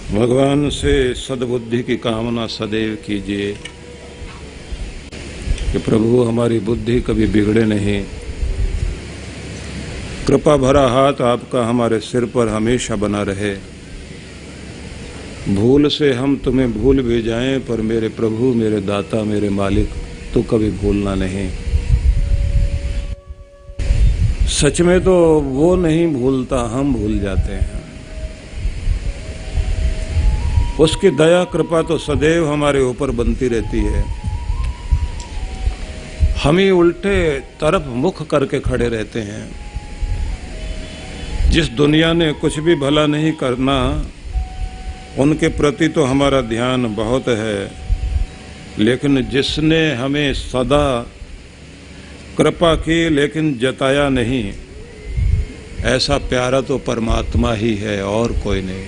भगवान से सद्बुद्धि की कामना सदैव कीजिए कि प्रभु हमारी बुद्धि कभी बिगड़े नहीं। कृपा भरा हाथ आपका हमारे सिर पर हमेशा बना रहे। भूल से हम तुम्हें भूल भी जाएं, पर मेरे प्रभु, मेरे दाता, मेरे मालिक, तू कभी भूलना नहीं। सच में तो वो नहीं भूलता, हम भूल जाते हैं। उसकी दया कृपा तो सदैव हमारे ऊपर बनती रहती है। हम ही उल्टे तरफ मुख करके खड़े रहते हैं। जिस दुनिया ने कुछ भी भला नहीं करना, उनके प्रति तो हमारा ध्यान बहुत है, लेकिन जिसने हमें सदा कृपा की लेकिन जताया नहीं, ऐसा प्यारा तो परमात्मा ही है और कोई नहीं।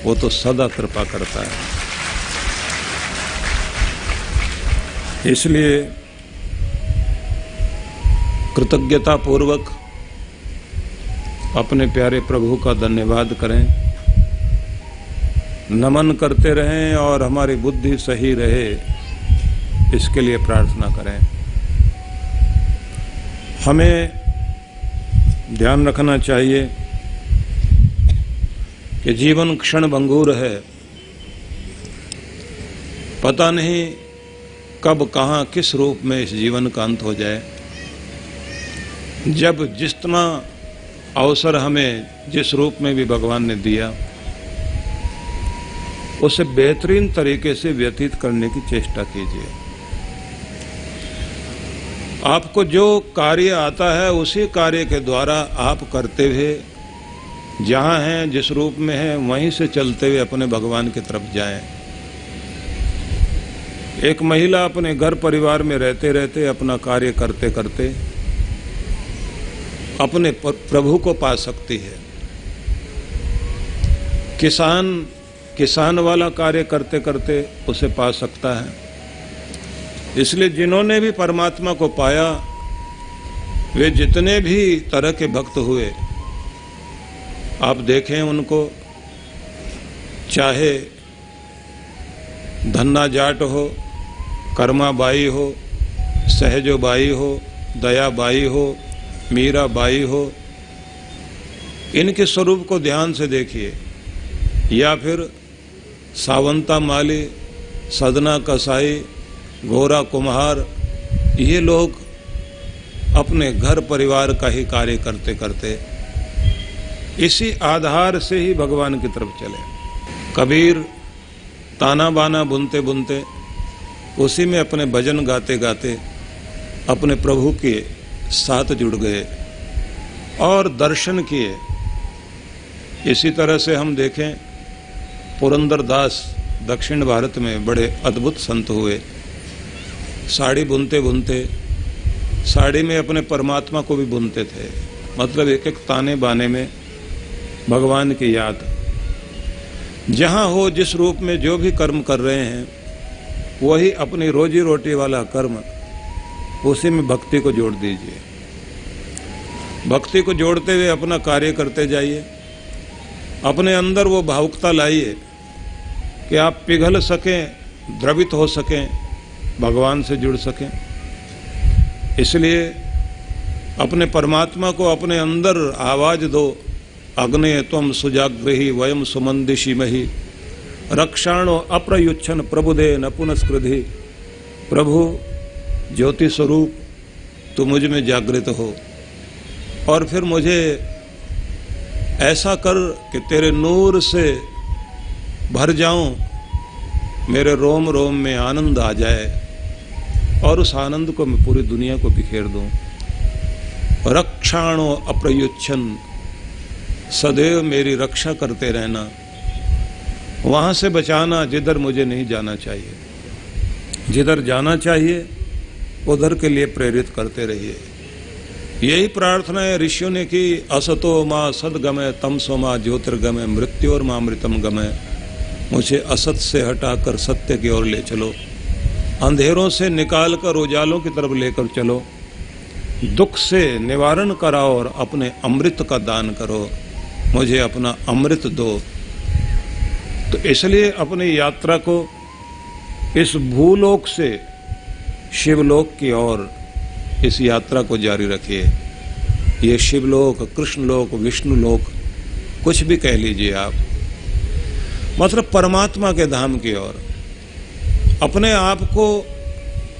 वो तो सदा कृपा करता है। इसलिए कृतज्ञता पूर्वक अपने प्यारे प्रभु का धन्यवाद करें, नमन करते रहें और हमारी बुद्धि सही रहे, इसके लिए प्रार्थना करें। हमें ध्यान रखना चाहिए कि जीवन क्षण भंगुर है। पता नहीं कब कहाँ किस रूप में इस जीवन का अंत हो जाए। जब जितना अवसर हमें जिस रूप में भी भगवान ने दिया, उसे बेहतरीन तरीके से व्यतीत करने की चेष्टा कीजिए। आपको जो कार्य आता है उसी कार्य के द्वारा आप करते हुए जहाँ हैं, जिस रूप में हैं, वहीं से चलते हुए अपने भगवान की तरफ जाएं। एक महिला अपने घर परिवार में रहते रहते, अपना कार्य करते करते अपने प्रभु को पा सकती है। किसान वाला कार्य करते करते उसे पा सकता है। इसलिए जिन्होंने भी परमात्मा को पाया, वे जितने भी तरह के भक्त हुए, आप देखें उनको, चाहे धन्ना जाट हो, कर्मा बाई हो, सहजो बाई हो, दया बाई हो, मीरा बाई हो, इनके स्वरूप को ध्यान से देखिए। या फिर सावंता माली, सदना कसाई, गोरा कुम्हार, ये लोग अपने घर परिवार का ही कार्य करते करते इसी आधार से ही भगवान की तरफ चले। कबीर ताना बाना बुनते बुनते उसी में अपने भजन गाते गाते अपने प्रभु के साथ जुड़ गए और दर्शन किए। इसी तरह से हम देखें, पुरंदर दास दक्षिण भारत में बड़े अद्भुत संत हुए। साड़ी बुनते बुनते साड़ी में अपने परमात्मा को भी बुनते थे। मतलब एक एक ताने बाने में भगवान की याद। जहाँ हो, जिस रूप में जो भी कर्म कर रहे हैं, वही अपनी रोजी रोटी वाला कर्म, उसी में भक्ति को जोड़ दीजिए। भक्ति को जोड़ते हुए अपना कार्य करते जाइए। अपने अंदर वो भावुकता लाइए कि आप पिघल सकें, द्रवित हो सकें, भगवान से जुड़ सकें। इसलिए अपने परमात्मा को अपने अंदर आवाज दो। अग्ने त्वम सुजाग्रही वयम सुमंदिशिमहि, रक्षाणो अप्रयुच्छन प्रबुदे न पुनस्कृधि। प्रभु ज्योति स्वरूप, तू मुझ में जागृत हो और फिर मुझे ऐसा कर कि तेरे नूर से भर जाऊं, मेरे रोम रोम में आनंद आ जाए और उस आनंद को मैं पूरी दुनिया को बिखेर दूं। रक्षाणो अप्रयुच्छन, सदैव मेरी रक्षा करते रहना, वहां से बचाना जिधर मुझे नहीं जाना चाहिए। जिधर जाना चाहिए उधर के लिए प्रेरित करते रहिए। यही प्रार्थना है ऋषियों ने की। असतो मां सद्गमय, तमसो मां ज्योतिर्गमय, मृत्योर मां मृतम गमय। मुझे असत से हटाकर सत्य की ओर ले चलो, अंधेरों से निकालकर उजालों की तरफ लेकर चलो, दुख से निवारण कराओ और अपने अमृत का दान करो। मुझे अपना अमृत दो, तो इसलिए अपनी यात्रा को इस भूलोक से शिवलोक की ओर इस यात्रा को जारी रखिए। ये शिवलोक, कृष्णलोक, विष्णुलोक, कुछ भी कह लीजिए आप, मतलब परमात्मा के धाम की ओर अपने आप को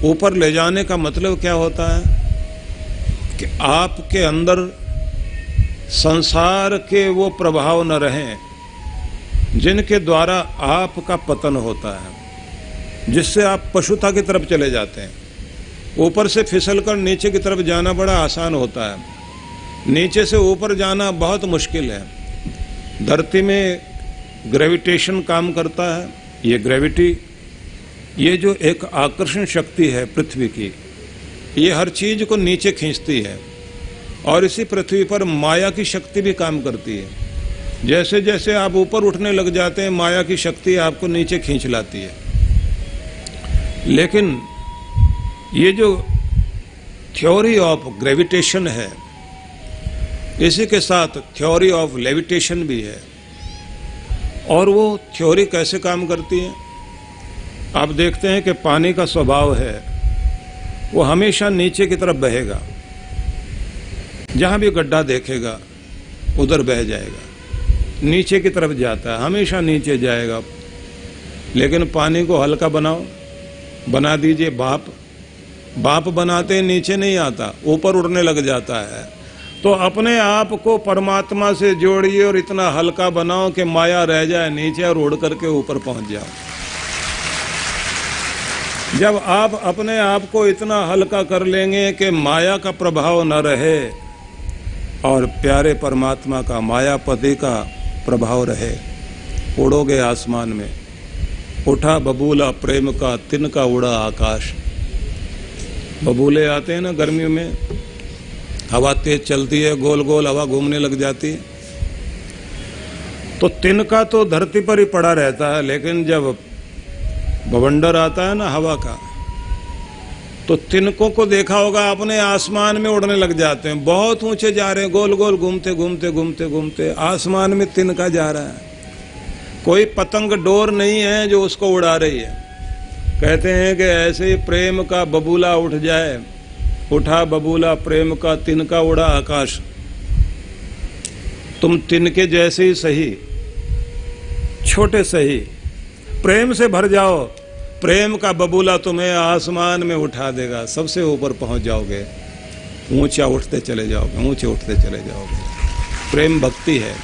ऊपर ले जाने का मतलब क्या होता है कि आपके अंदर संसार के वो प्रभाव न रहें जिनके द्वारा आपका पतन होता है, जिससे आप पशुता की तरफ चले जाते हैं। ऊपर से फिसलकर नीचे की तरफ जाना बड़ा आसान होता है, नीचे से ऊपर जाना बहुत मुश्किल है। धरती में ग्रेविटेशन काम करता है। ये ग्रेविटी, ये जो एक आकर्षण शक्ति है पृथ्वी की, ये हर चीज को नीचे खींचती है। और इसी पृथ्वी पर माया की शक्ति भी काम करती है। जैसे जैसे आप ऊपर उठने लग जाते हैं, माया की शक्ति आपको नीचे खींच लाती है। लेकिन ये जो थ्योरी ऑफ ग्रेविटेशन है, इसी के साथ थ्योरी ऑफ लेविटेशन भी है। और वो थ्योरी कैसे काम करती है? आप देखते हैं कि पानी का स्वभाव है, वो हमेशा नीचे की तरफ बहेगा। जहां भी गड्ढा देखेगा उधर बह जाएगा, नीचे की तरफ जाता है, हमेशा नीचे जाएगा। लेकिन पानी को हल्का बनाओ, बना दीजिए भाप, भाप बनाते नीचे नहीं आता, ऊपर उड़ने लग जाता है। तो अपने आप को परमात्मा से जोड़िए और इतना हल्का बनाओ कि माया रह जाए नीचे और उड़ करके ऊपर पहुंच जाओ। जब आप अपने आप को इतना हल्का कर लेंगे कि माया का प्रभाव न रहे और प्यारे परमात्मा का, मायापति का प्रभाव रहे, उड़ोगे आसमान में। उठा बबूला प्रेम का, तिनका उड़ा आकाश। बबूले आते हैं ना गर्मियों में, हवा तेज चलती है, गोल गोल हवा घूमने लग जाती है। तो तिनका तो धरती पर ही पड़ा रहता है, लेकिन जब बवंडर आता है ना हवा का, तो तिनकों को देखा होगा अपने आसमान में उड़ने लग जाते हैं। बहुत ऊंचे जा रहे हैं, गोल गोल घूमते घूमते घूमते घूमते आसमान में तिनका जा रहा है। कोई पतंग डोर नहीं है जो उसको उड़ा रही है। कहते हैं कि ऐसे ही प्रेम का बबूला उठ जाए, उठा बबूला प्रेम का, तिनका उड़ा आकाश। तुम तिनके जैसे ही सही, छोटे सही, प्रेम से भर जाओ, प्रेम का बबूला तुम्हें आसमान में उठा देगा, सबसे ऊपर पहुंच जाओगे, ऊंचा उठते चले जाओगे, ऊंचे उठते चले जाओगे। प्रेम भक्ति है।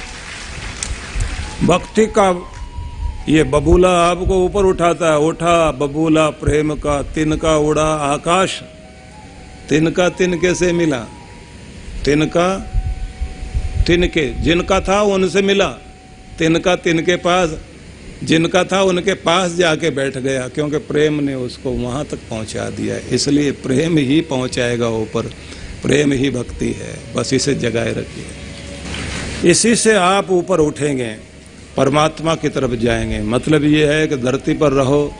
भक्ति का ये बबूला आपको ऊपर उठाता है। उठा बबूला प्रेम का, तिनका उड़ा आकाश। तिनका तिनके से मिला, तिनका तिनके जिनका था उनसे मिला, तिनका तिनके पास, जिनका था उनके पास जाके बैठ गया, क्योंकि प्रेम ने उसको वहां तक पहुंचा दिया। इसलिए प्रेम ही पहुंचाएगा ऊपर, प्रेम ही भक्ति है। बस इसे जगाए रखिए, इसी से आप ऊपर उठेंगे, परमात्मा की तरफ जाएंगे। मतलब ये है कि धरती पर रहो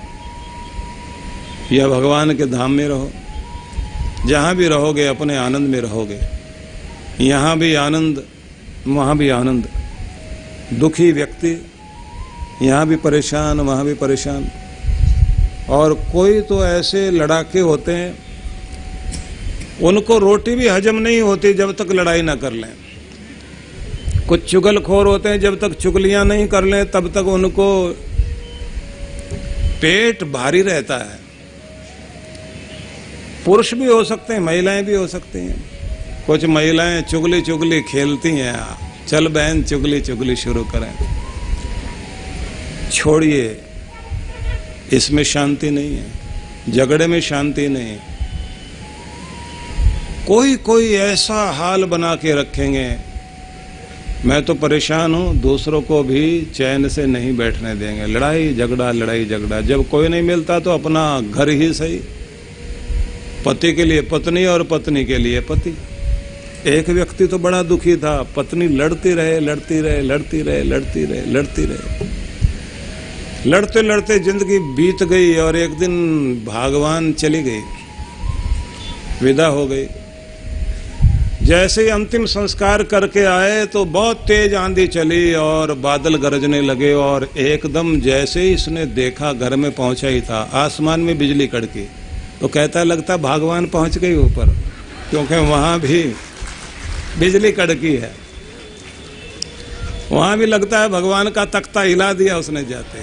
या भगवान के धाम में रहो, जहाँ भी रहोगे अपने आनंद में रहोगे। यहाँ भी आनंद, वहाँ भी आनंद। दुखी व्यक्ति यहाँ भी परेशान, वहाँ भी परेशान। और कोई तो ऐसे लड़ाके होते हैं, उनको रोटी भी हजम नहीं होती जब तक लड़ाई ना कर लें। कुछ चुगलखोर होते हैं, जब तक चुगलियां नहीं कर लें तब तक उनको पेट भारी रहता है। पुरुष भी हो सकते हैं, महिलाएं भी हो सकती हैं। कुछ महिलाएं चुगली चुगली खेलती हैं, चल बहन चुगली चुगली शुरू करें। छोड़िए, इसमें शांति नहीं है, झगड़े में शांति नहीं। कोई कोई ऐसा हाल बना के रखेंगे, मैं तो परेशान हूं, दूसरों को भी चैन से नहीं बैठने देंगे। लड़ाई झगड़ा, लड़ाई झगड़ा। जब कोई नहीं मिलता तो अपना घर ही सही, पति के लिए पत्नी और पत्नी के लिए पति। एक व्यक्ति तो बड़ा दुखी था, पत्नी लड़ती रहे लड़ती रहे लड़ती रहे लड़ती रहे लड़ती रहे, लड़ते लड़ते जिंदगी बीत गई। और एक दिन भगवान चली गई, विदा हो गई। जैसे ही अंतिम संस्कार करके आए तो बहुत तेज आंधी चली और बादल गरजने लगे, और एकदम जैसे ही इसने देखा, घर में पहुंचा ही था, आसमान में बिजली कड़की। तो कहता लगता भगवान पहुंच गई ऊपर, क्योंकि वहां भी बिजली कड़की है, वहां भी लगता है भगवान का तख्ता हिला दिया उसने जाते।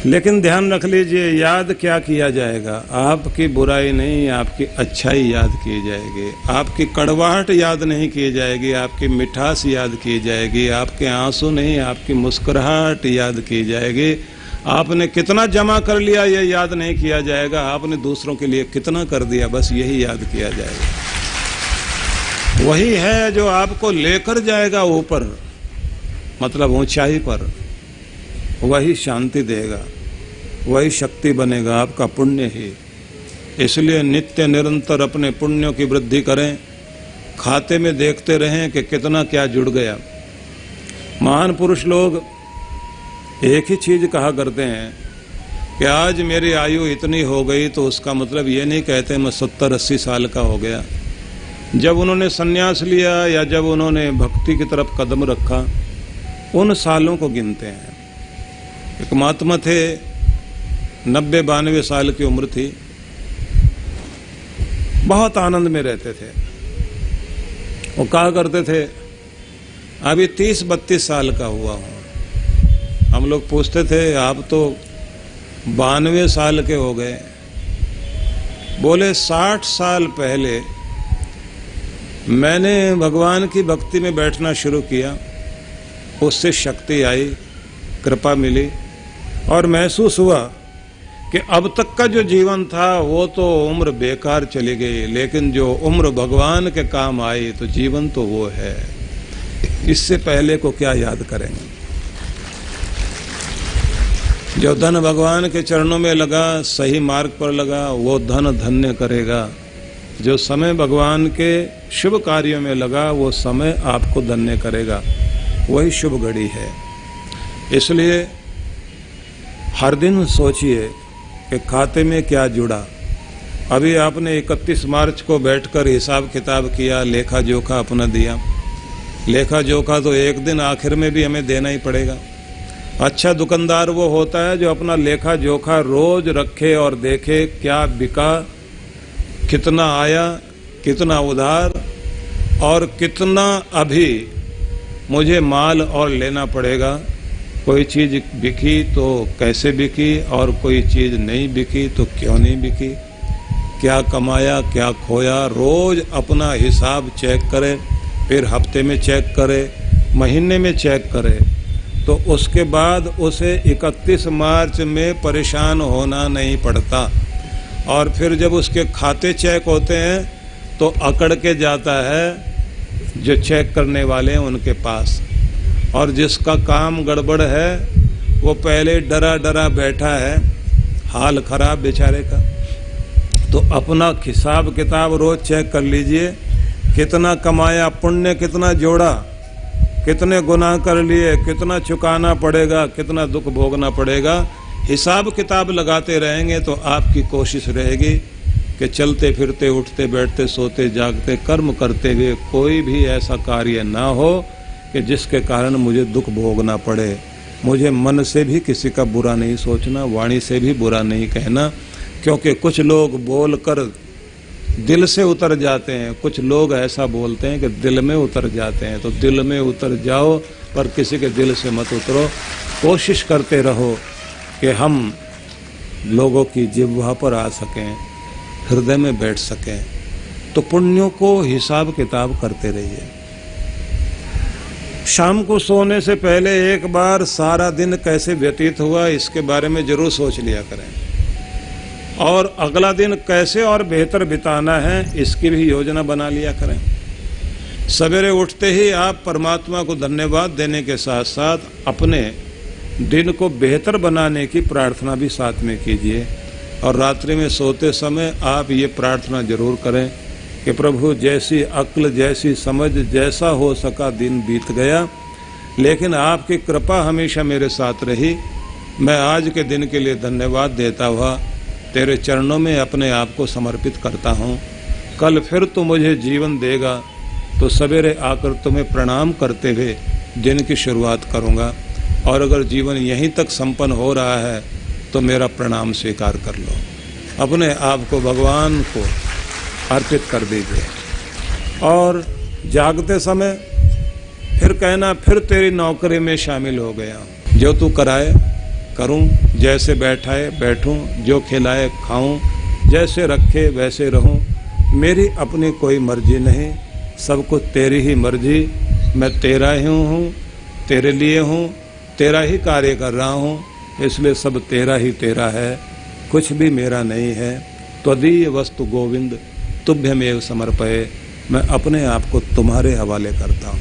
लेकिन ध्यान रख लीजिए, याद क्या किया जाएगा? आपकी बुराई नहीं, आपकी अच्छाई याद की जाएगी। आपकी कड़वाहट याद नहीं की जाएगी, आपकी मिठास याद की जाएगी। आपके आंसू नहीं, आपकी मुस्कुराहट याद की जाएगी। आपने कितना जमा कर लिया ये याद नहीं किया जाएगा, आपने दूसरों के लिए कितना कर दिया, बस यही याद किया जाएगा। वही है जो आपको लेकर जाएगा ऊपर, मतलब ऊंचाई पर। वही शांति देगा, वही शक्ति बनेगा, आपका पुण्य ही। इसलिए नित्य निरंतर अपने पुण्यों की वृद्धि करें, खाते में देखते रहें कि कितना क्या जुड़ गया। महान पुरुष लोग एक ही चीज कहा करते हैं कि आज मेरी आयु इतनी हो गई, तो उसका मतलब ये नहीं कहते मैं 70-80 साल का हो गया। जब उन्होंने संन्यास लिया या जब उन्होंने भक्ति की तरफ कदम रखा, उन सालों को गिनते हैं। एक महात्मा थे, 90-92 साल की उम्र थी, बहुत आनंद में रहते थे। वो कहा करते थे अभी 30-32 साल का हुआ हूं। हम लोग पूछते थे आप तो 92 साल के हो गए। बोले 60 साल पहले मैंने भगवान की भक्ति में बैठना शुरू किया, उससे शक्ति आई, कृपा मिली, और महसूस हुआ कि अब तक का जो जीवन था वो तो उम्र बेकार चली गई, लेकिन जो उम्र भगवान के काम आई तो जीवन तो वो है। इससे पहले को क्या याद करेंगे? जो धन भगवान के चरणों में लगा, सही मार्ग पर लगा, वो धन धन्य करेगा। जो समय भगवान के शुभ कार्यों में लगा, वो समय आपको धन्य करेगा। वही शुभ घड़ी है। इसलिए हर दिन सोचिए कि खाते में क्या जुड़ा। अभी आपने 31 मार्च को बैठकर हिसाब किताब किया, लेखा जोखा अपना दिया। लेखा जोखा तो एक दिन आखिर में भी हमें देना ही पड़ेगा। अच्छा दुकानदार वो होता है जो अपना लेखा जोखा रोज रखे और देखे क्या बिका, कितना आया, कितना उधार, और कितना अभी मुझे माल और लेना पड़ेगा। कोई चीज बिकी तो कैसे बिकी, और कोई चीज नहीं बिकी तो क्यों नहीं बिकी, क्या कमाया क्या खोया। रोज अपना हिसाब चेक करे, फिर हफ्ते में चेक करे, महीने में चेक करे, तो उसके बाद उसे 31 मार्च में परेशान होना नहीं पड़ता। और फिर जब उसके खाते चेक होते हैं तो अकड़ के जाता है जो चेक करने वाले हैं उनके पास, और जिसका काम गड़बड़ है वो पहले डरा डरा बैठा है, हाल खराब बेचारे का। तो अपना हिसाब किताब रोज चेक कर लीजिए, कितना कमाया, पुण्य कितना जोड़ा, कितने गुनाह कर लिए, कितना चुकाना पड़ेगा, कितना दुख भोगना पड़ेगा। हिसाब किताब लगाते रहेंगे तो आपकी कोशिश रहेगी कि चलते फिरते, उठते बैठते, सोते जागते, कर्म करते हुए कोई भी ऐसा कार्य ना हो कि जिसके कारण मुझे दुख भोगना पड़े। मुझे मन से भी किसी का बुरा नहीं सोचना, वाणी से भी बुरा नहीं कहना, क्योंकि कुछ लोग बोलकर दिल से उतर जाते हैं, कुछ लोग ऐसा बोलते हैं कि दिल में उतर जाते हैं। तो दिल में उतर जाओ पर किसी के दिल से मत उतरो। कोशिश करते रहो कि हम लोगों की जिह्वा पर आ सकें, हृदय में बैठ सकें। तो पुण्यों को हिसाब किताब करते रहिए। शाम को सोने से पहले एक बार सारा दिन कैसे व्यतीत हुआ इसके बारे में जरूर सोच लिया करें, और अगला दिन कैसे और बेहतर बिताना है इसकी भी योजना बना लिया करें। सवेरे उठते ही आप परमात्मा को धन्यवाद देने के साथ साथ अपने दिन को बेहतर बनाने की प्रार्थना भी साथ में कीजिए। और रात्रि में सोते समय आप ये प्रार्थना जरूर करें कि प्रभु जैसी अक्ल, जैसी समझ, जैसा हो सका दिन बीत गया, लेकिन आपकी कृपा हमेशा मेरे साथ रही। मैं आज के दिन के लिए धन्यवाद देता हुआ तेरे चरणों में अपने आप को समर्पित करता हूँ। कल फिर तू मुझे जीवन देगा तो सवेरे आकर तुम्हें प्रणाम करते हुए दिन की शुरुआत करूँगा, और अगर जीवन यहीं तक संपन्न हो रहा है तो मेरा प्रणाम स्वीकार कर लो। अपने आप को भगवान को अर्पित कर दीजिए और जागते समय फिर कहना, फिर तेरी नौकरी में शामिल हो गया हूँ। जो तू कराए करूँ, जैसे बैठाए बैठूँ, जो खिलाए खाऊँ, जैसे रखे वैसे रहूँ। मेरी अपनी कोई मर्जी नहीं, सब कुछ तेरी ही मर्जी। मैं तेरा ही हूँ, तेरे लिए हूँ, तेरा ही कार्य कर रहा हूँ, इसलिए सब तेरा ही तेरा है, कुछ भी मेरा नहीं है। त्वदीय वस्तु गोविंद तुभ्यमेव समर्पये। मैं अपने आप को तुम्हारे हवाले करता हूँ।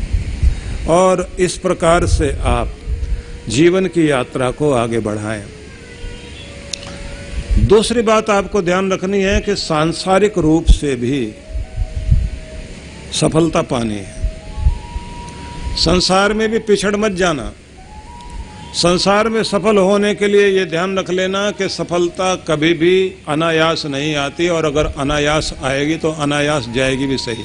और इस प्रकार से आप जीवन की यात्रा को आगे बढ़ाएं। दूसरी बात आपको ध्यान रखनी है कि सांसारिक रूप से भी सफलता पानी है। संसार में भी पिछड़ मत जाना। संसार में सफल होने के लिए ये ध्यान रख लेना कि सफलता कभी भी अनायास नहीं आती, और अगर अनायास आएगी तो अनायास जाएगी भी सही।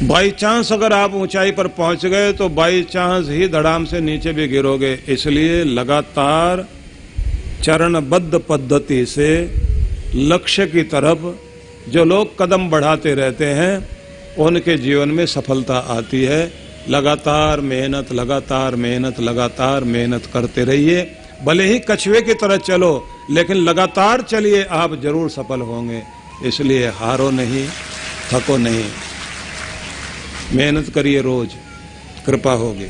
बाई चांस अगर आप ऊंचाई पर पहुंच गए तो बाई चांस ही धड़ाम से नीचे भी गिरोगे। इसलिए लगातार चरणबद्ध पद्धति से लक्ष्य की तरफ जो लोग कदम बढ़ाते रहते हैं उनके जीवन में सफलता आती है। लगातार मेहनत, लगातार मेहनत, लगातार मेहनत करते रहिए। भले ही कछुए की तरह चलो, लेकिन लगातार चलिए, आप जरूर सफल होंगे। इसलिए हारो नहीं, थको नहीं, मेहनत करिए, रोज कृपा होगी।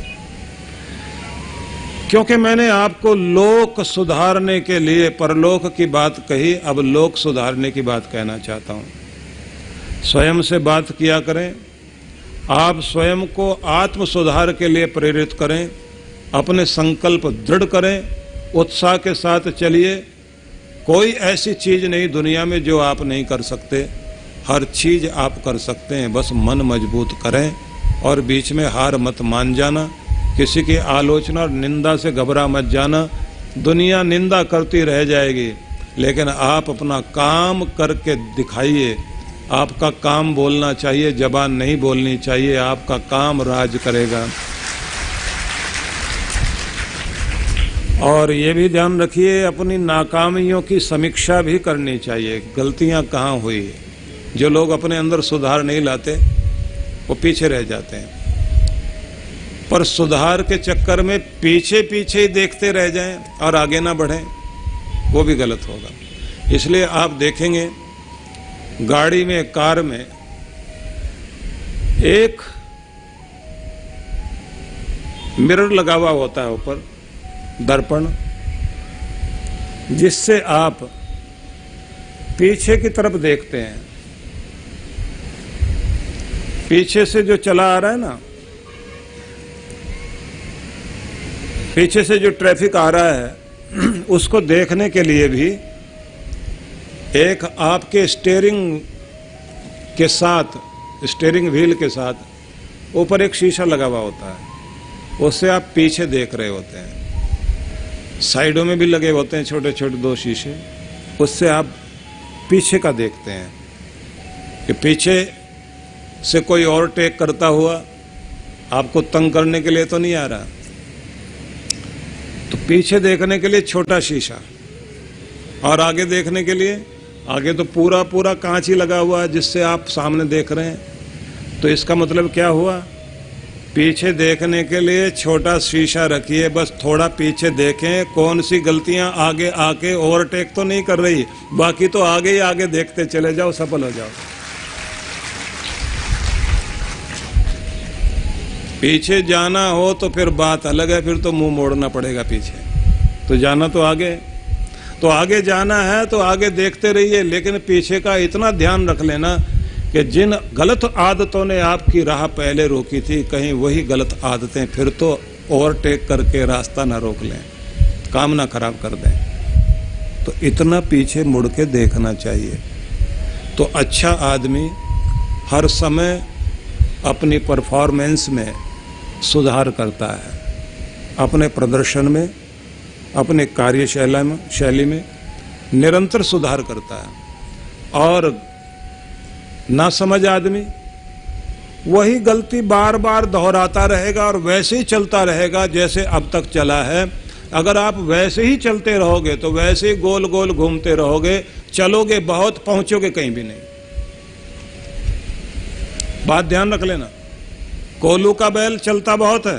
क्योंकि मैंने आपको लोक सुधारने के लिए परलोक की बात कही, अब लोक सुधारने की बात कहना चाहता हूं। स्वयं से बात किया करें, आप स्वयं को आत्म सुधार के लिए प्रेरित करें, अपने संकल्प दृढ़ करें, उत्साह के साथ चलिए। कोई ऐसी चीज नहीं दुनिया में जो आप नहीं कर सकते, हर चीज आप कर सकते हैं। बस मन मजबूत करें और बीच में हार मत मान जाना। किसी की आलोचना और निंदा से घबरा मत जाना। दुनिया निंदा करती रह जाएगी, लेकिन आप अपना काम करके दिखाइए। आपका काम बोलना चाहिए, जबान नहीं बोलनी चाहिए। आपका काम राज करेगा। और ये भी ध्यान रखिए, अपनी नाकामियों की समीक्षा भी करनी चाहिए। गलतियां कहाँ हुई? जो लोग अपने अंदर सुधार नहीं लाते वो पीछे रह जाते हैं। पर सुधार के चक्कर में पीछे पीछे ही देखते रह जाएं और आगे ना बढ़ें, वो भी गलत होगा। इसलिए आप देखेंगे गाड़ी में, कार में एक मिरर लगा हुआ होता है ऊपर, दर्पण, जिससे आप पीछे की तरफ देखते हैं। पीछे से जो चला आ रहा है ना, पीछे से जो ट्रैफिक आ रहा है उसको देखने के लिए भी एक आपके स्टीयरिंग के साथ, स्टीयरिंग व्हील के साथ ऊपर एक शीशा लगा हुआ होता है। उससे आप पीछे देख रहे होते हैं। साइडों में भी लगे होते हैं छोटे छोटे 2 शीशे, उससे आप पीछे का देखते हैं कि पीछे से कोई और टेक करता हुआ आपको तंग करने के लिए तो नहीं आ रहा। तो पीछे देखने के लिए छोटा शीशा, और आगे देखने के लिए आगे तो पूरा पूरा कांच ही लगा हुआ है जिससे आप सामने देख रहे हैं। तो इसका मतलब क्या हुआ? पीछे देखने के लिए छोटा शीशा रखिए, बस थोड़ा पीछे देखें कौन सी गलतियां आगे आके ओवरटेक तो नहीं कर रही, बाकी तो आगे ही आगे देखते चले जाओ, सफल हो जाओ। पीछे जाना हो तो फिर बात अलग है, फिर तो मुंह मोड़ना पड़ेगा पीछे। तो जाना तो आगे, तो आगे जाना है तो आगे देखते रहिए, लेकिन पीछे का इतना ध्यान रख लेना कि जिन गलत आदतों ने आपकी राह पहले रोकी थी, कहीं वही गलत आदतें फिर तो ओवरटेक करके रास्ता ना रोक लें, काम ना खराब कर दें। तो इतना पीछे मुड़ के देखना चाहिए। तो अच्छा आदमी हर समय अपनी परफॉर्मेंस में सुधार करता है, अपने प्रदर्शन में, अपने कार्यशैली में निरंतर सुधार करता है। और ना समझ आदमी वही गलती बार बार दोहराता रहेगा और वैसे ही चलता रहेगा जैसे अब तक चला है। अगर आप वैसे ही चलते रहोगे तो वैसे ही गोल गोल घूमते रहोगे, चलोगे बहुत, पहुंचोगे कहीं भी नहीं। बात ध्यान रख लेना, कोल्हू का बैल चलता बहुत है,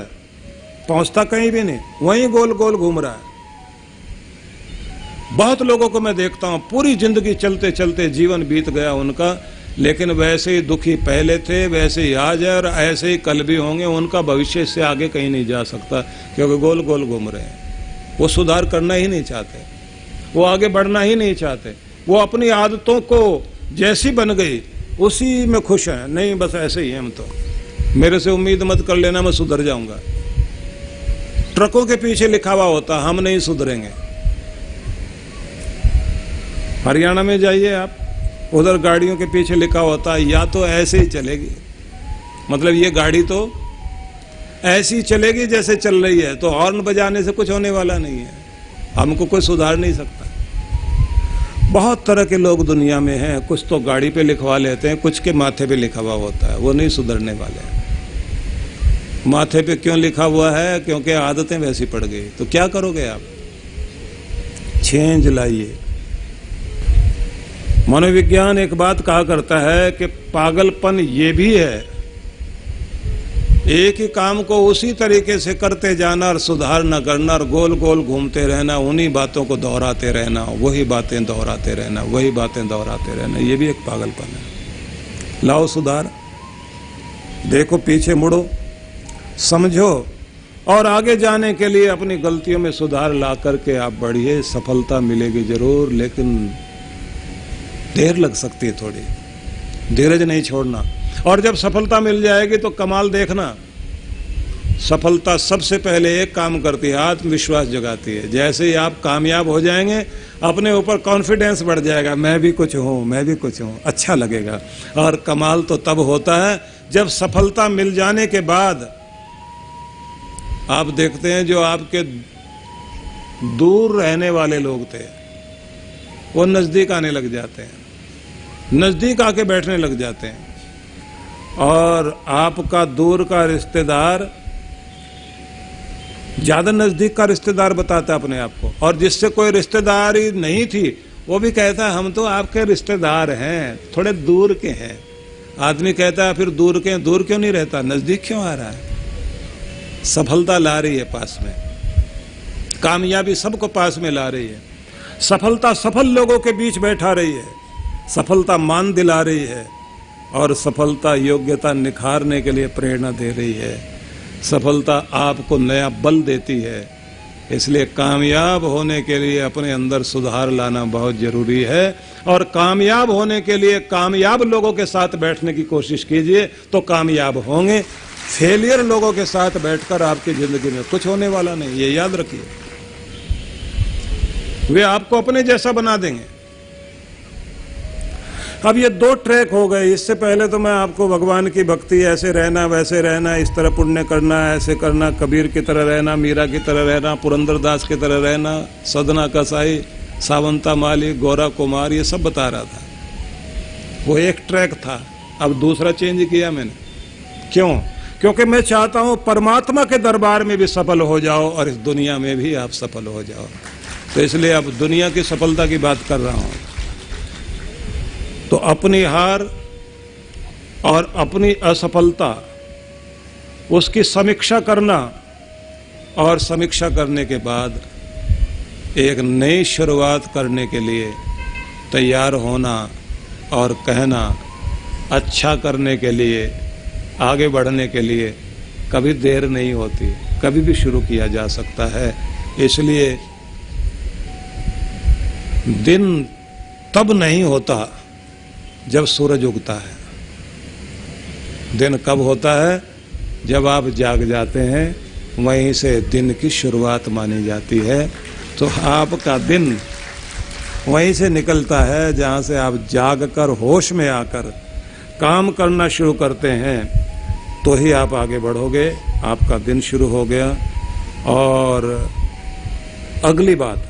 पहुंचता कहीं भी नहीं, वहीं गोल गोल घूम रहा है। बहुत लोगों को मैं देखता हूं पूरी जिंदगी चलते चलते जीवन बीत गया उनका, लेकिन वैसे ही दुखी पहले थे वैसे ही आज है और ऐसे ही कल भी होंगे। उनका भविष्य से आगे कहीं नहीं जा सकता क्योंकि गोल गोल घूम रहे हैं। वो सुधार करना ही नहीं चाहते, वो आगे बढ़ना ही नहीं चाहते, वो अपनी आदतों को जैसी बन गई उसी में खुश हैं। नहीं बस ऐसे ही हैं हम तो, मेरे से उम्मीद मत कर लेना मैं सुधर जाऊंगा। ट्रकों के पीछे लिखा हुआ होता हम नहीं सुधरेंगे। हरियाणा में जाइए आप, उधर गाड़ियों के पीछे लिखा होता है या तो ऐसे ही चलेगी, मतलब ये गाड़ी तो ऐसी चलेगी जैसे चल रही है, तो हॉर्न बजाने से कुछ होने वाला नहीं है, हमको कोई सुधार नहीं सकता। बहुत तरह के लोग दुनिया में हैं, कुछ तो गाड़ी पे लिखवा लेते हैं, कुछ के माथे पे लिखा हुआ होता है, वो नहीं सुधरने वाले हैं। माथे पे क्यों लिखा हुआ है? क्योंकि आदतें वैसी पड़ गई। तो क्या करोगे आप? चेंज लाइए। मनोविज्ञान एक बात कहा करता है कि पागलपन ये भी है, एक ही काम को उसी तरीके से करते जाना और सुधार न करना और गोल गोल घूमते रहना, उन्हीं बातों को दोहराते रहना, वही बातें दोहराते रहना, वही बातें दोहराते रहना, ये भी एक पागलपन है। लाओ सुधार, देखो पीछे मुड़ो, समझो और आगे जाने के लिए अपनी गलतियों में सुधार ला करके आप बढ़िए। सफलता मिलेगी जरूर, लेकिन देर लग सकती है थोड़ी, धीरज नहीं छोड़ना। और जब सफलता मिल जाएगी तो कमाल देखना, सफलता सबसे पहले एक काम करती है, आत्मविश्वास जगाती है। जैसे ही आप कामयाब हो जाएंगे अपने ऊपर कॉन्फिडेंस बढ़ जाएगा, मैं भी कुछ हूँ, मैं भी कुछ हूँ, अच्छा लगेगा। और कमाल तो तब होता है जब सफलता मिल जाने के बाद आप देखते हैं जो आपके दूर रहने वाले लोग थे वो नजदीक आने लग जाते हैं, नजदीक आके बैठने लग जाते हैं। और आपका दूर का रिश्तेदार ज्यादा नजदीक का रिश्तेदार बताता है अपने आप को, और जिससे कोई रिश्तेदारी नहीं थी वो भी कहता है हम तो आपके रिश्तेदार हैं, थोड़े दूर के हैं। आदमी कहता है फिर दूर के, दूर क्यों नहीं रहता, नजदीक क्यों आ रहा है? सफलता ला रही है पास में, कामयाबी सबको पास में ला रही है, सफलता सफल लोगों के बीच बैठा रही है, सफलता मान दिला रही है, और सफलता योग्यता निखारने के लिए प्रेरणा दे रही है। सफलता आपको नया बल देती है। इसलिए कामयाब होने के लिए अपने अंदर सुधार लाना बहुत जरूरी है, और कामयाब होने के लिए कामयाब लोगों के साथ बैठने की कोशिश कीजिए तो कामयाब होंगे। फेलियर लोगों के साथ बैठकर आपकी जिंदगी में कुछ होने वाला नहीं, ये याद रखिए। वे आपको अपने जैसा बना देंगे। अब ये दो ट्रैक हो गए। इससे पहले तो मैं आपको भगवान की भक्ति, ऐसे रहना वैसे रहना, इस तरह पुण्य करना ऐसे करना, कबीर की तरह रहना, मीरा की तरह रहना, पुरंदरदास की तरह रहना, सदना कसाई, सावंता माली, गौरा कुमार, ये सब बता रहा था। वो एक ट्रैक था। अब दूसरा चेंज किया मैंने। क्यों? क्योंकि मैं चाहता हूं परमात्मा के दरबार में भी सफल हो जाओ और इस दुनिया में भी आप सफल हो जाओ। तो इसलिए अब दुनिया की सफलता की बात कर रहा हूं। तो अपनी हार और अपनी असफलता, उसकी समीक्षा करना, और समीक्षा करने के बाद एक नई शुरुआत करने के लिए तैयार होना और कहना, अच्छा करने के लिए, आगे बढ़ने के लिए कभी देर नहीं होती, कभी भी शुरू किया जा सकता है। इसलिए दिन तब नहीं होता जब सूरज उगता है। दिन कब होता है? जब आप जाग जाते हैं, वहीं से दिन की शुरुआत मानी जाती है। तो आपका दिन वहीं से निकलता है जहाँ से आप जागकर होश में आकर काम करना शुरू करते हैं, तो ही आप आगे बढ़ोगे। आपका दिन शुरू हो गया। और अगली बात,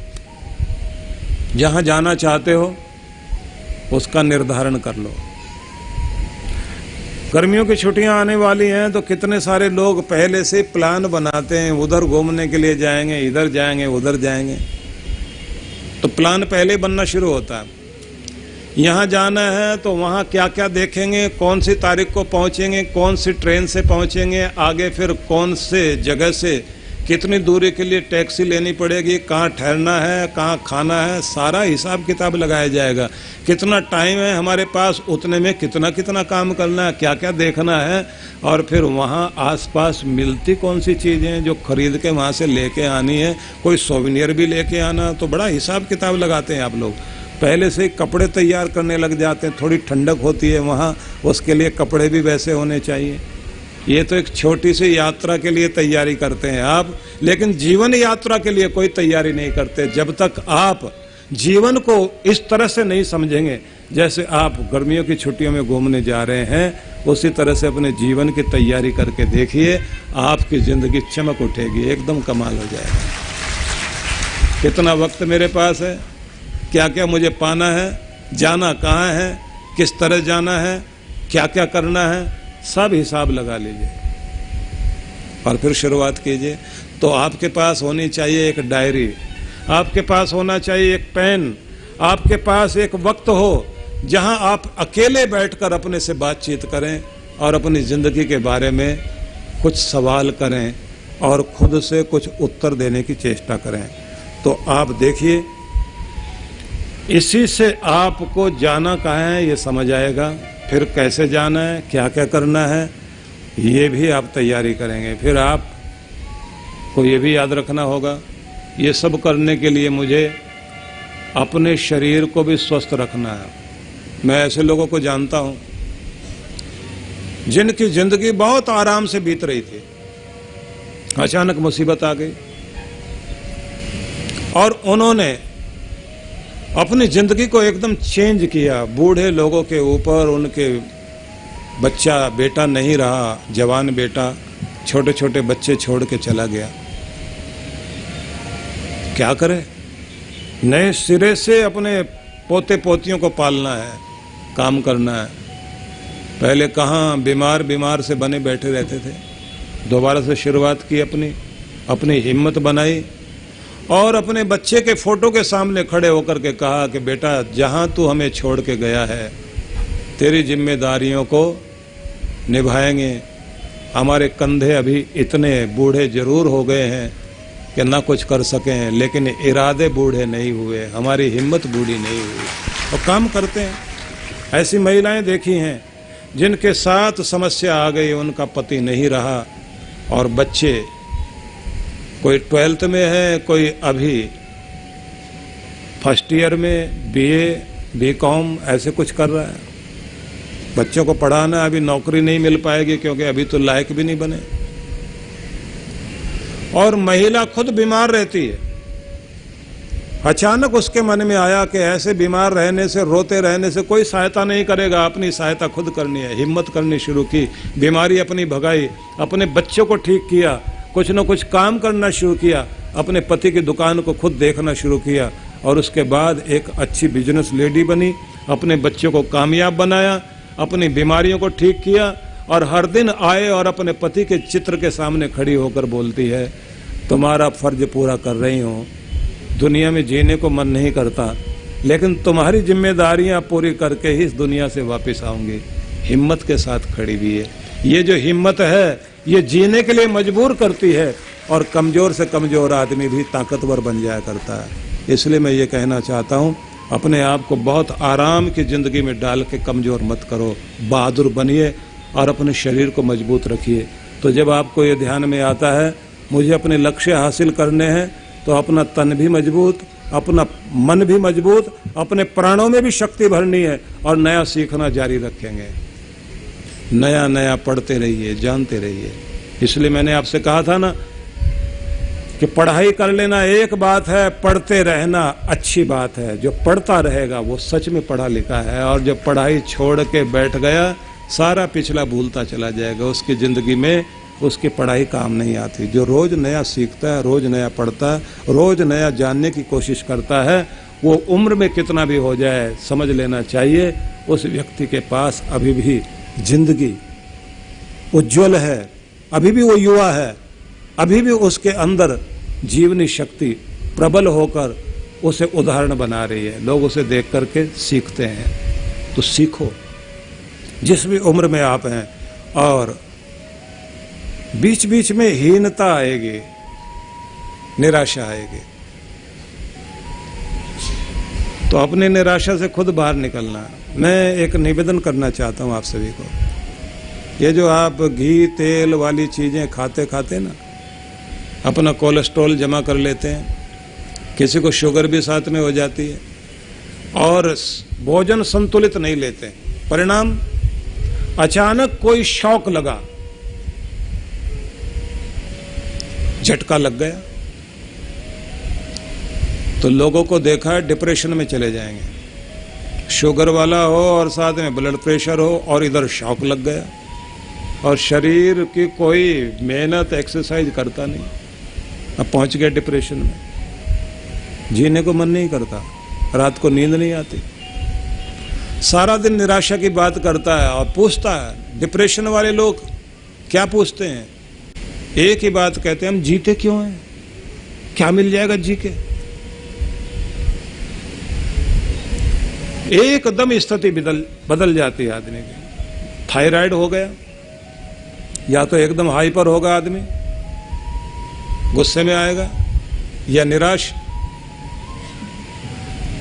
जहाँ जाना चाहते हो उसका निर्धारण कर लो। गर्मियों की छुट्टियां आने वाली हैं तो कितने सारे लोग पहले से प्लान बनाते हैं, उधर घूमने के लिए जाएंगे, इधर जाएंगे, उधर जाएंगे। तो प्लान पहले बनना शुरू होता है। यहाँ जाना है तो वहाँ क्या क्या देखेंगे, कौन सी तारीख को पहुँचेंगे, कौन सी ट्रेन से पहुँचेंगे, आगे फिर कौन से जगह से कितनी दूरी के लिए टैक्सी लेनी पड़ेगी, कहाँ ठहरना है, कहाँ खाना है, सारा हिसाब किताब लगाया जाएगा। कितना टाइम है हमारे पास, उतने में कितना कितना काम करना है, क्या क्या देखना है, और फिर वहाँ आसपास मिलती कौन सी चीज़ें हैं जो खरीद के वहाँ से लेके आनी है, कोई सोवेनियर भी लेके आना। तो बड़ा हिसाब किताब लगाते हैं आप लोग। पहले से कपड़े तैयार करने लग जाते हैं, थोड़ी ठंडक होती है वहाँ, उसके लिए कपड़े भी वैसे होने चाहिए। ये तो एक छोटी सी यात्रा के लिए तैयारी करते हैं आप, लेकिन जीवन यात्रा के लिए कोई तैयारी नहीं करते। जब तक आप जीवन को इस तरह से नहीं समझेंगे, जैसे आप गर्मियों की छुट्टियों में घूमने जा रहे हैं, उसी तरह से अपने जीवन की तैयारी करके देखिए, आपकी जिंदगी चमक उठेगी, एकदम कमाल हो जाएगा। कितना वक्त मेरे पास है, क्या क्या मुझे पाना है, जाना कहाँ है, किस तरह जाना है, क्या क्या करना है, सब हिसाब लगा लीजिए और फिर शुरुआत कीजिए। तो आपके पास होनी चाहिए एक डायरी, आपके पास होना चाहिए एक पेन, आपके पास एक वक्त हो जहां आप अकेले बैठकर अपने से बातचीत करें और अपनी जिंदगी के बारे में कुछ सवाल करें और खुद से कुछ उत्तर देने की चेष्टा करें। तो आप देखिए, इसी से आपको जाना कहाँ है ये समझ आएगा, फिर कैसे जाना है, क्या क्या करना है, ये भी आप तैयारी करेंगे। फिर आपको ये भी याद रखना होगा, ये सब करने के लिए मुझे अपने शरीर को भी स्वस्थ रखना है। मैं ऐसे लोगों को जानता हूँ जिनकी जिंदगी बहुत आराम से बीत रही थी, अचानक मुसीबत आ गई और उन्होंने अपनी जिंदगी को एकदम चेंज किया। बूढ़े लोगों के ऊपर उनके बच्चा बेटा नहीं रहा, जवान बेटा छोटे छोटे बच्चे छोड़ के चला गया। क्या करें, नए सिरे से अपने पोते पोतियों को पालना है, काम करना है। पहले कहाँ बीमार बीमार से बने बैठे रहते थे, दोबारा से शुरुआत की, अपनी हिम्मत बनाई और अपने बच्चे के फोटो के सामने खड़े होकर के कहा कि बेटा, जहां तू हमें छोड़ के गया है, तेरी जिम्मेदारियों को निभाएंगे। हमारे कंधे अभी इतने बूढ़े जरूर हो गए हैं कि ना कुछ कर सकें, लेकिन इरादे बूढ़े नहीं हुए, हमारी हिम्मत बूढ़ी नहीं हुई और काम करते हैं। ऐसी महिलाएं देखी हैं जिनके साथ समस्या आ गई, उनका पति नहीं रहा और बच्चे कोई 12th में है, कोई अभी फर्स्ट ईयर में BA BCom ऐसे कुछ कर रहा है। बच्चों को पढ़ाना, अभी नौकरी नहीं मिल पाएगी क्योंकि अभी तो लायक भी नहीं बने। और महिला खुद बीमार रहती है, अचानक उसके मन में आया कि ऐसे बीमार रहने से, रोते रहने से कोई सहायता नहीं करेगा, अपनी सहायता खुद करनी है। हिम्मत करनी शुरू की, बीमारी अपनी भगाई, अपने बच्चों को ठीक किया, कुछ न कुछ काम करना शुरू किया, अपने पति की दुकान को खुद देखना शुरू किया और उसके बाद एक अच्छी बिजनेस लेडी बनी, अपने बच्चों को कामयाब बनाया, अपनी बीमारियों को ठीक किया और हर दिन आए और अपने पति के चित्र के सामने खड़ी होकर बोलती है, तुम्हारा फर्ज पूरा कर रही हूँ, दुनिया में जीने को मन नहीं करता, लेकिन तुम्हारी जिम्मेदारियां पूरी करके ही इस दुनिया से वापस आऊंगी। हिम्मत के साथ खड़ी हुई है। ये जो हिम्मत है ये जीने के लिए मजबूर करती है और कमजोर से कमजोर आदमी भी ताकतवर बन जाया करता है। इसलिए मैं ये कहना चाहता हूँ, अपने आप को बहुत आराम की जिंदगी में डाल के कमजोर मत करो, बहादुर बनिए और अपने शरीर को मजबूत रखिए। तो जब आपको ये ध्यान में आता है मुझे अपने लक्ष्य हासिल करने हैं, तो अपना तन भी मजबूत, अपना मन भी मजबूत, अपने प्राणों में भी शक्ति भरनी है और नया सीखना जारी रखेंगे। नया नया पढ़ते रहिए, जानते रहिए। इसलिए मैंने आपसे कहा था ना कि पढ़ाई कर लेना एक बात है, पढ़ते रहना अच्छी बात है। जो पढ़ता रहेगा वो सच में पढ़ा लिखा है, और जो पढ़ाई छोड़ के बैठ गया सारा पिछला भूलता चला जाएगा। उसकी जिंदगी में उसकी पढ़ाई काम नहीं आती। जो रोज नया सीखता है, रोज नया पढ़ता है, रोज नया जानने की कोशिश करता है, वो उम्र में कितना भी हो जाए समझ लेना चाहिए उस व्यक्ति के पास अभी भी जिंदगी उज्जवल है, अभी भी वो युवा है, अभी भी उसके अंदर जीवनी शक्ति प्रबल होकर उसे उदाहरण बना रही है। लोग उसे देख करके सीखते हैं। तो सीखो जिस भी उम्र में आप हैं। और बीच बीच में हीनता आएगी, निराशा आएगी, तो अपनी निराशा से खुद बाहर निकलना। मैं एक निवेदन करना चाहता हूं आप सभी को। ये जो आप घी तेल वाली चीजें खाते खाते ना अपना कोलेस्ट्रॉल जमा कर लेते हैं, किसी को शुगर भी साथ में हो जाती है, और भोजन संतुलित नहीं लेते, परिणाम अचानक कोई शौक लगा, झटका लग गया, तो लोगों को देखा है डिप्रेशन में चले जाएंगे। शुगर वाला हो और साथ में ब्लड प्रेशर हो और इधर शॉक लग गया, और शरीर की कोई मेहनत एक्सरसाइज करता नहीं, अब पहुंच गया डिप्रेशन में। जीने को मन नहीं करता, रात को नींद नहीं आती, सारा दिन निराशा की बात करता है और पूछता है। डिप्रेशन वाले लोग क्या पूछते हैं? एक ही बात कहते हैं, हम जीते क्यों हैं, क्या मिल जाएगा जी के। एकदम स्थिति बदल जाती है आदमी की। थायराइड हो गया, या तो एकदम हाइपर होगा आदमी, गुस्से में आएगा, या निराश,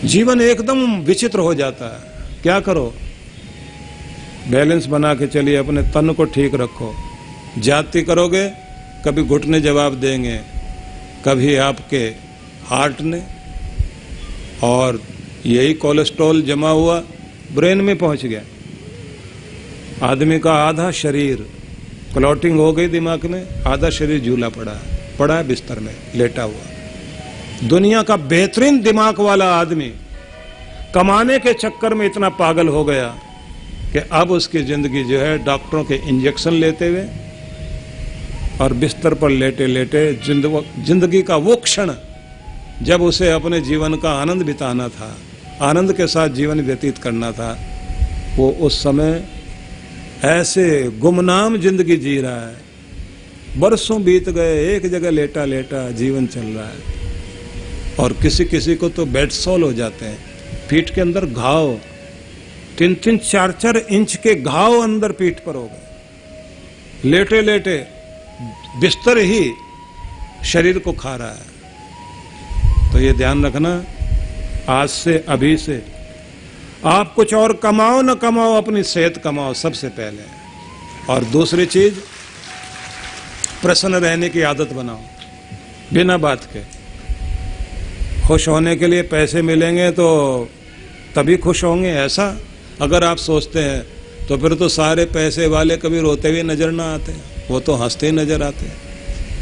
जीवन एकदम विचित्र हो जाता है। क्या करो? बैलेंस बना के चलिए, अपने तन को ठीक रखो। जाति करोगे, कभी घुटने जवाब देंगे, कभी आपके हार्ट ने, और यही कोलेस्ट्रॉल जमा हुआ ब्रेन में पहुंच गया। आदमी का आधा शरीर क्लॉटिंग हो गई दिमाग में, आधा शरीर झूला पड़ा है बिस्तर में लेटा हुआ। दुनिया का बेहतरीन दिमाग वाला आदमी कमाने के चक्कर में इतना पागल हो गया कि अब उसकी जिंदगी जो है डॉक्टरों के इंजेक्शन लेते हुए और बिस्तर पर लेटे लेटे जिंदगी का वो क्षण जब उसे अपने जीवन का आनंद बिताना था, आनंद के साथ जीवन व्यतीत करना था, वो उस समय ऐसे गुमनाम जिंदगी जी रहा है। बरसों बीत गए, एक जगह लेटा लेटा जीवन चल रहा है। और किसी किसी को तो बेड सॉल हो जाते हैं, पीठ के अंदर घाव, 3-3, 4-4 इंच के घाव अंदर पीठ पर हो गए। लेटे लेटे बिस्तर ही शरीर को खा रहा है। तो ये ध्यान रखना, आज से, अभी से आप कुछ और कमाओ न कमाओ, अपनी सेहत कमाओ सबसे पहले। और दूसरी चीज, प्रसन्न रहने की आदत बनाओ, बिना बात के। खुश होने के लिए पैसे मिलेंगे तो तभी खुश होंगे, ऐसा अगर आप सोचते हैं तो फिर तो सारे पैसे वाले कभी रोते हुए नजर ना आते, वो तो हंसते ही नजर आते हैं।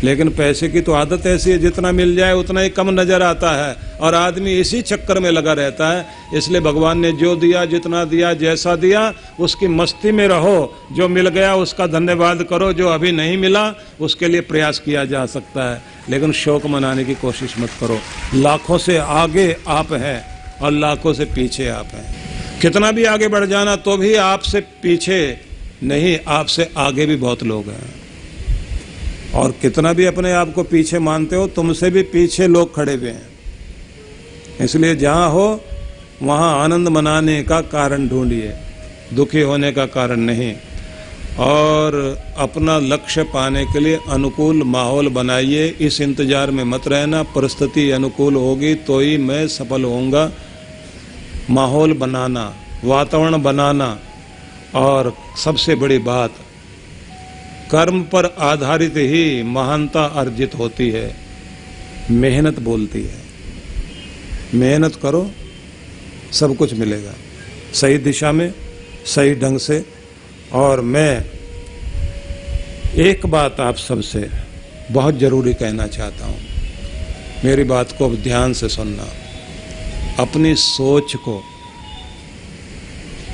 लेकिन पैसे की तो आदत ऐसी है, जितना मिल जाए उतना ही कम नजर आता है, और आदमी इसी चक्कर में लगा रहता है। इसलिए भगवान ने जो दिया, जितना दिया, जैसा दिया, उसकी मस्ती में रहो। जो मिल गया उसका धन्यवाद करो, जो अभी नहीं मिला उसके लिए प्रयास किया जा सकता है, लेकिन शौक मनाने की कोशिश मत करो। लाखों से आगे आप हैं और लाखों से पीछे आप हैं। कितना भी आगे बढ़ जाना तो भी आपसे पीछे नहीं, आपसे आगे भी बहुत लोग हैं। और कितना भी अपने आप को पीछे मानते हो, तुमसे भी पीछे लोग खड़े हुए हैं। इसलिए जहां हो वहां आनंद मनाने का कारण ढूंढिए, दुखी होने का कारण नहीं। और अपना लक्ष्य पाने के लिए अनुकूल माहौल बनाइए। इस इंतजार में मत रहना परिस्थिति अनुकूल होगी तो ही मैं सफल होऊंगा। माहौल बनाना, वातावरण बनाना, और सबसे बड़ी बात, कर्म पर आधारित ही महानता अर्जित होती है। मेहनत बोलती है, मेहनत करो, सब कुछ मिलेगा सही दिशा में, सही ढंग से। और मैं एक बात आप सबसे बहुत जरूरी कहना चाहता हूं, मेरी बात को ध्यान से सुनना। अपनी सोच को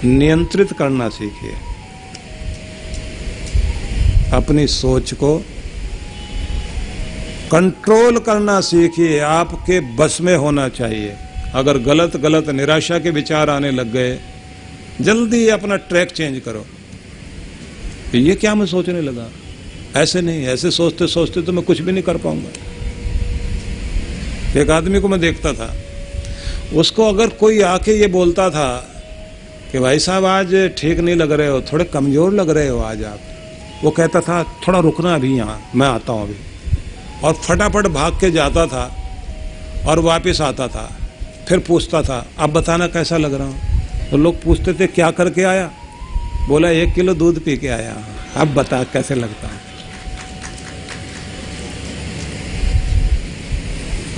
नियंत्रित करना सीखिए, अपनी सोच को कंट्रोल करना सीखिए। आपके बस में होना चाहिए। अगर गलत निराशा के विचार आने लग गए, जल्दी अपना ट्रैक चेंज करो। ये क्या मैं सोचने लगा, ऐसे नहीं, ऐसे सोचते सोचते तो मैं कुछ भी नहीं कर पाऊंगा। एक आदमी को मैं देखता था, उसको अगर कोई आके ये बोलता था कि भाई साहब आज ठीक नहीं लग रहे हो, थोड़े कमजोर लग रहे हो आज आप, वो कहता था थोड़ा रुकना अभी, यहाँ मैं आता हूँ अभी, और फटाफट भाग के जाता था और वापस आता था। फिर पूछता था अब बताना कैसा लग रहा हूँ। तो लोग पूछते थे क्या करके आया, बोला 1 किलो दूध पी के आया, अब बता कैसे लगता है।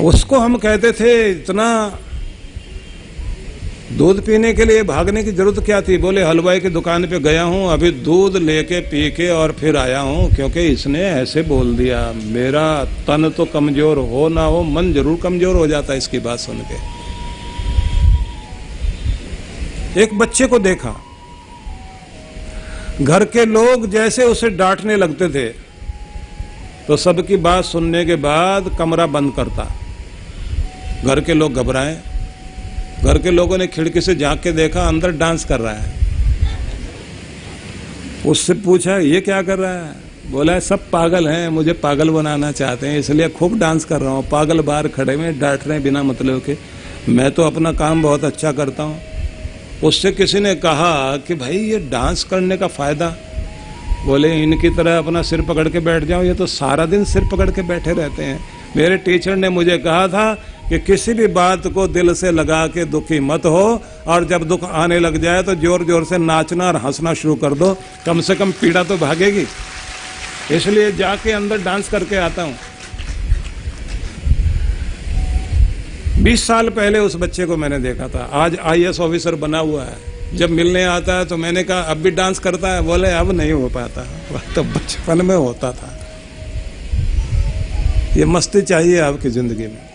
उसको हम कहते थे इतना दूध पीने के लिए भागने की जरूरत क्या थी। बोले हलवाई की दुकान पे गया हूं, अभी दूध लेके पी के और फिर आया हूं, क्योंकि इसने ऐसे बोल दिया। मेरा तन तो कमजोर हो ना हो, मन जरूर कमजोर हो जाता है इसकी बात सुन के। एक बच्चे को देखा, घर के लोग जैसे उसे डांटने लगते थे तो सबकी बात सुनने के बाद कमरा बंद करता। घर के लोग घबराए, घर के लोगों ने खिड़की से झांक के देखा, अंदर डांस कर रहा है। उससे पूछा ये क्या कर रहा है, बोला सब पागल हैं, मुझे पागल बनाना चाहते हैं इसलिए खूब डांस कर रहा हूँ। पागल बाहर खड़े में डांट रहे हैं बिना मतलब के, मैं तो अपना काम बहुत अच्छा करता हूँ। उससे किसी ने कहा कि भाई ये डांस करने का फायदा, बोले इनकी तरह अपना सिर पकड़ के बैठ जाओ, ये तो सारा दिन सिर पकड़ के बैठे रहते हैं। मेरे टीचर ने मुझे कहा था कि किसी भी बात को दिल से लगा के दुखी मत हो, और जब दुख आने लग जाए तो जोर जोर से नाचना और हंसना शुरू कर दो, कम से कम पीड़ा तो भागेगी। इसलिए जाके अंदर डांस करके आता हूँ। 20 साल पहले उस बच्चे को मैंने देखा था, आज IAS ऑफिसर बना हुआ है। जब मिलने आता है तो मैंने कहा अब भी डांस करता है, बोले अब नहीं हो पाता, तो बचपन में होता था। ये मस्ती चाहिए आपकी जिंदगी में।